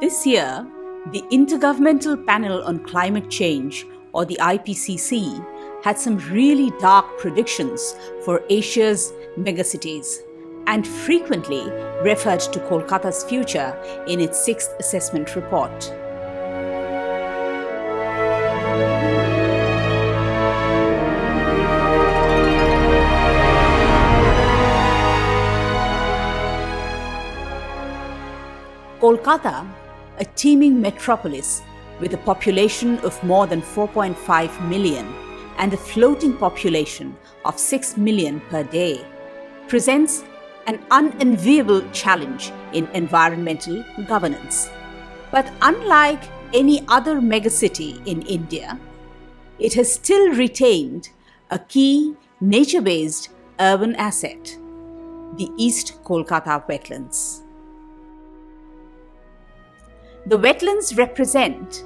This year, the Intergovernmental Panel on Climate Change, or the IPCC, had some really dark predictions for Asia's megacities and frequently referred to Kolkata's future in its 6th assessment report. Kolkata, a teeming metropolis with a population of more than 4.5 million and a floating population of 6 million per day, presents an unenviable challenge in environmental governance. But unlike any other megacity in India, it has still retained a key nature-based urban asset, the East Kolkata Wetlands. The wetlands represent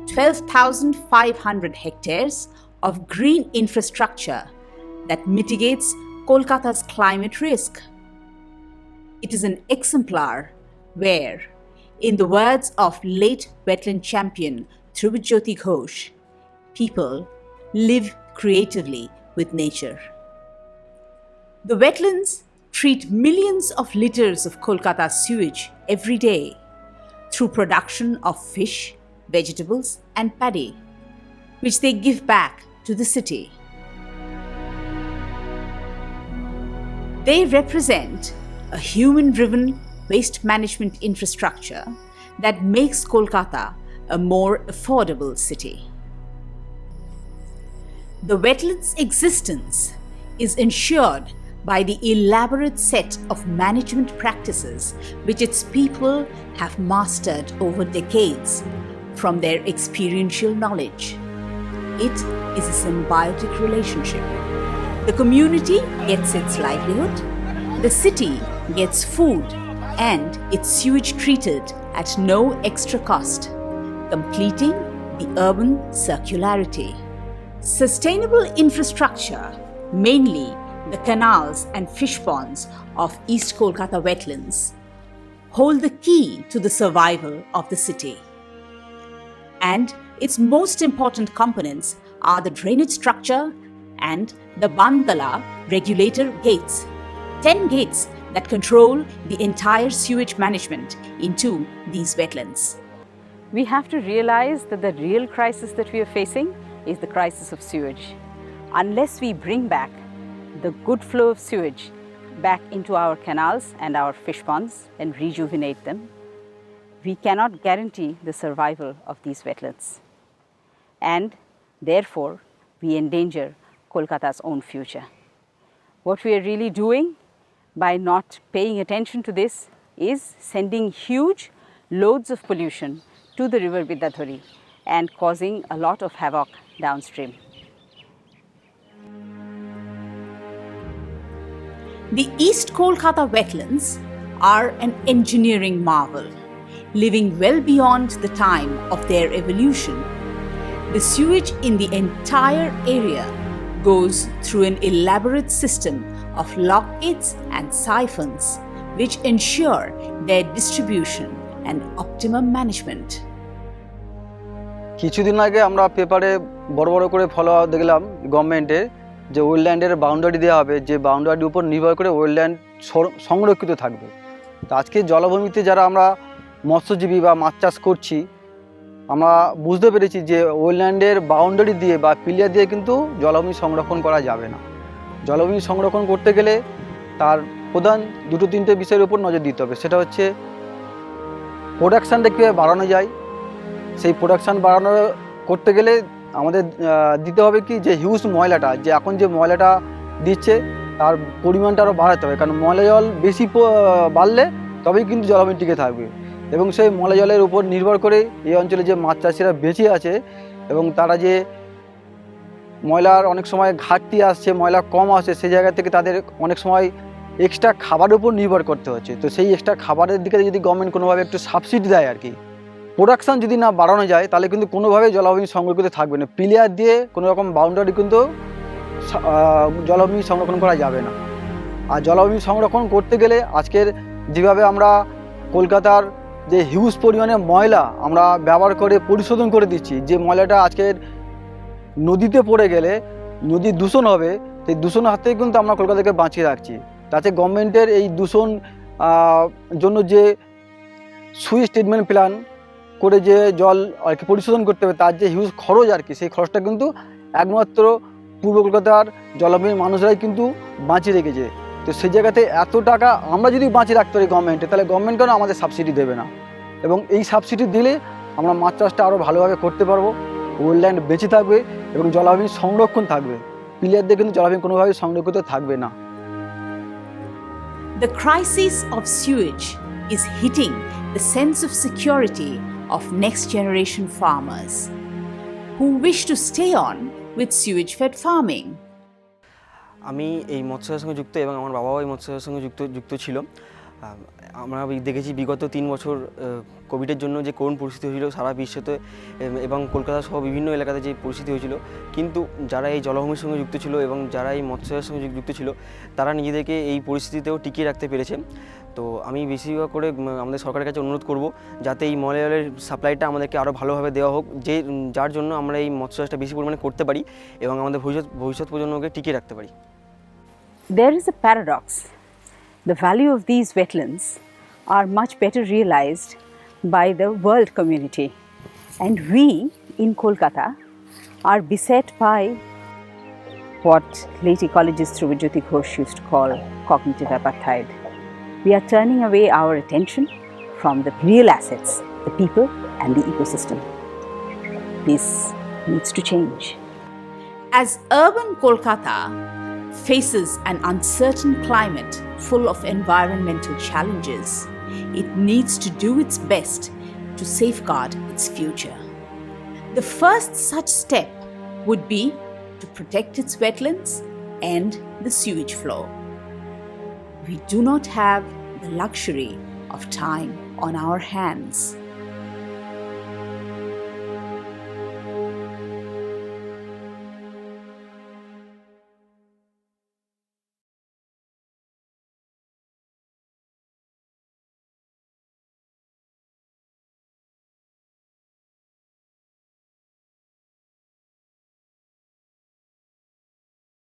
12,500 hectares of green infrastructure that mitigates Kolkata's climate risk. It is an exemplar where, in the words of late wetland champion Dhruba Dasgupta, people live creatively with nature. The wetlands treat millions of liters of Kolkata's sewage every day through production of fish, vegetables, and paddy, which they give back to the city. They represent a human-driven waste management infrastructure that makes Kolkata a more affordable city. The wetlands' existence is ensured by the elaborate set of management practices which its people have mastered over decades from their experiential knowledge. It is a symbiotic relationship. The community gets its livelihood, the city gets food and its sewage treated at no extra cost, completing the urban circularity. Sustainable infrastructure, mainly the canals and fish ponds of East Kolkata Wetlands, hold the key to the survival of the city. And its most important components are the drainage structure and the Bandala regulator gates, 10 gates that control the entire sewage management into these wetlands. We have to realize that the real crisis that we are facing is the crisis of sewage. Unless we bring back the good flow of sewage back into our canals and our fish ponds and rejuvenate them, we cannot guarantee the survival of these wetlands. And therefore, we endanger Kolkata's own future. What we are really doing by not paying attention to this is sending huge loads of pollution to the river Vidyadhari and causing a lot of havoc downstream. The East Kolkata wetlands are an engineering marvel, living well beyond the time of their evolution. The sewage in the entire area goes through an elaborate system of lock gates and siphons, which ensure their distribution and optimum management. কিছুদিন আগে আমরা পেপারে বড় বড় করে follow দেখলাম গভর্নমেন্টের যে ওয়েটল্যান্ডের বাউন্ডারি দেওয়া হবে, যে বাউন্ডারির উপর নির্ভর করে ওয়েটল্যান্ড সংরক্ষিত থাকবে। তো আজকে জলভূমিতে যারা আমরা মৎস্যজীবী বা মাছ চাষ করছি, আমরা বুঝতে পেরেছি যে ওয়েটল্যান্ডের বাউন্ডারি দিয়ে বা পিলিয়ার দিয়ে কিন্তু জলভূমি সংরক্ষণ করা যাবে না। জলভূমি সংরক্ষণ করতে গেলে তার প্রধান দুটো তিনটে বিষয়ের উপর নজর দিতে হবে। সেটা হচ্ছে প্রোডাকশানটা কীভাবে বাড়ানো যায়। সেই প্রোডাকশান বাড়ানো করতে গেলে আমাদের দিতে হবে কি, যে হিউজ ময়লাটা, যে এখন যে ময়লাটা দিচ্ছে তার পরিমাণটা আরও বাড়াতে হবে, কারণ ময়লা জল বেশি বাড়লে তবেই কিন্তু জলভূমি টিকে থাকবে। এবং সেই ময়লা জলের উপর নির্ভর করে এই অঞ্চলে যে মাছ চাষিরা বেঁচে আছে এবং তারা যে ময়লার অনেক সময় ঘাটতি আসছে, ময়লা কম আসছে, সেই জায়গা থেকে তাদের অনেক সময় এক্সট্রা খাবারের উপর নির্ভর করতে হচ্ছে। তো সেই এক্সট্রা খাবারের দিকে যদি গভর্নমেন্ট কোনোভাবে একটু সাবসিডি দেয় আর কি, প্রোডাকশান যদি না বাড়ানো যায় তাহলে কিন্তু কোনোভাবেই জলভূমি সংরক্ষিত থাকবে না। পিলিয়ার দিয়ে কোনো রকম বাউন্ডারি কিন্তু জলভূমি সংরক্ষণ করা যাবে না। আর জলভূমি সংরক্ষণ করতে গেলে আজকের যেভাবে আমরা কলকাতার যে হিউজ পরিমাণে ময়লা আমরা ব্যবহার করে পরিশোধন করে দিচ্ছি, যে ময়লাটা আজকের নদীতে পড়ে গেলে নদী দূষণ হবে, সেই দূষণের হাত থেকে কিন্তু আমরা কলকাতাকে বাঁচিয়ে রাখছি। তাতে গভর্নমেন্টের এই দূষণ জন্য যে সুইচ ট্রিটমেন্ট প্ল্যান করে যে জল আর কি পরিশোধন করতে হবে, তার যে হিউজ খরচ আর কি, সেই খরচটা কিন্তু একমাত্র পূর্ব কলকাতার জলাভূমির মানুষরাই কিন্তু বাঁচিয়ে রেখেছে। তো সেই জায়গাতে এত টাকা আমরা যদি বাঁচিয়ে রাখতে পারি গভর্নমেন্টে, তাহলে গভর্নমেন্ট কেন আমাদের সাবসিডি দেবে না? এবং এই সাবসিডি দিলে আমরা মাছ চাষটা আরও ভালোভাবে করতে পারবো, ওয়েলল্যান্ড বেঁচে থাকবে এবং জলাভূমি সংরক্ষণ থাকবে। প্লেয়ার দিয়ে কিন্তু জলাভূমি কোনোভাবেই সংরক্ষিত থাকবে না। The crisis of sewage is hitting the sense of security of next generation farmers who wish to stay on with sewage-fed farming. আমি এই মৎস্য চাষের সঙ্গে যুক্ত এবং আমার বাবাও এই মৎস্য চাষের সঙ্গে যুক্ত ছিল। আমরা দেখেছি বিগত 3 বছর কোভিডের জন্য যে করুণ পরিস্থিতি হয়েছিল সারা বিশ্বতে এবং কলকাতা সহ বিভিন্ন এলাকাতে যে পরিস্থিতি হয়েছিল, কিন্তু যারা এই জলাভূমির সঙ্গে যুক্ত ছিল এবং যারা এই মৎস্য চাষের সঙ্গে যুক্ত ছিল, তারা নিজেদেরকে এই পরিস্থিতিতেও টিকিয়ে রাখতে পেরেছে। তো আমি বেশিরভাগ করে আমাদের সরকারের কাছে অনুরোধ করব যাতে এই ময়লা জলের সাপ্লাইটা আমাদেরকে আরও ভালোভাবে দেওয়া হোক, যার জন্য আমরা এই মৎস্য চাষটা বেশি পরিমাণে করতে পারি এবং আমাদের ভবিষ্যৎ প্রজন্মকে টিকিয়ে রাখতে পারি। There is a paradox. The value of these wetlands are much better realized by the world community, and we in Kolkata are beset by what late ecologist Dhruba used to call cognitive apartheid. We are turning away our attention from the real assets, the people and the ecosystem. This needs to change. As urban Kolkata faces an uncertain climate full of environmental challenges, it needs to do its best to safeguard its future. The first such step would be to protect its wetlands and the sewage flow. We do not have the luxury of time on our hands.